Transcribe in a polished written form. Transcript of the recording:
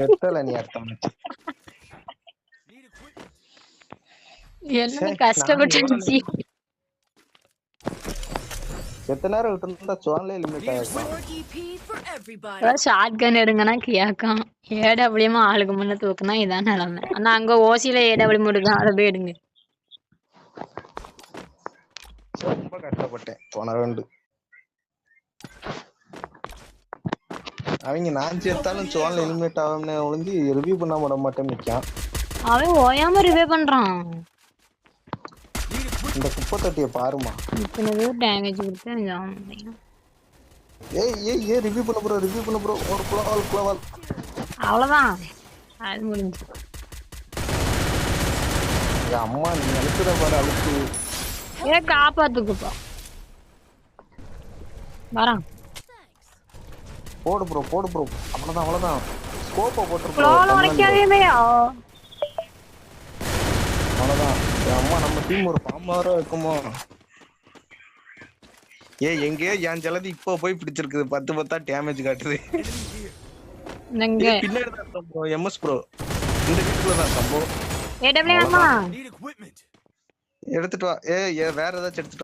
எத்தல நீ அடுத்த மேட்ச் என்ன கஷ்டப்பட்டு எத்தனை நேரம் விட்டு சோன்ல லிமிட் ஆயிருக்கும். ஷார்ட் கன் எடுங்கன்னா கேட்கும். ஏடபிள்யூமா ஆளுக்கு முன்ன தூக்குனா இதான் நிலைமை. ஆனா அங்க ஓசியில ஏடபிள்யூ முடிதான் அதை போய் எடுங்க. ரொம்ப கஷ்டப்பட்டேன் போன ரவுண்டு. அவங்க நான் சேர்த்தாலும் சோன்ல எலிமினேட் ஆகும்னு ஒளிஞ்சு ரிவ்யூ பண்ண விட மாட்டேன் நிக்கான். அவன் ஓயாம ரிவ்யூ பண்றான். இந்த குப்பை தொட்டிய பாருமா. இத்தனை பேர் டேமேஜ் கொடுத்து ஏய் ரிவ்யூ பண்ண ப்ரோ ஒரு குளவால் அவ்வளவுதான். அது முடிஞ்சு. அம்மா நீ அழுத்துற பாரு அழுத்து. காப்பாத்துக்குப்பா வரான். போடு ப்ரோ அவ்வளவுதான் ஸ்கோப்பை போட்டு அவ்வளவுதான். அம்மா நம்ம டீம் ஒரு பாம்பாரா இருக்குமோ. எங்கேயோ என் ஜலதி இப்போ போய் பிடிச்சிருக்குது. 10 டேமேஜ் காட்டுது. பின்னாடி தான் எம்எஸ் ப்ரோ இந்த வீட்டுக்குள்ள தான் சம்பவம். எடுத்துட்டு வா. வேற ஏதாச்சும் எடுத்துட்டு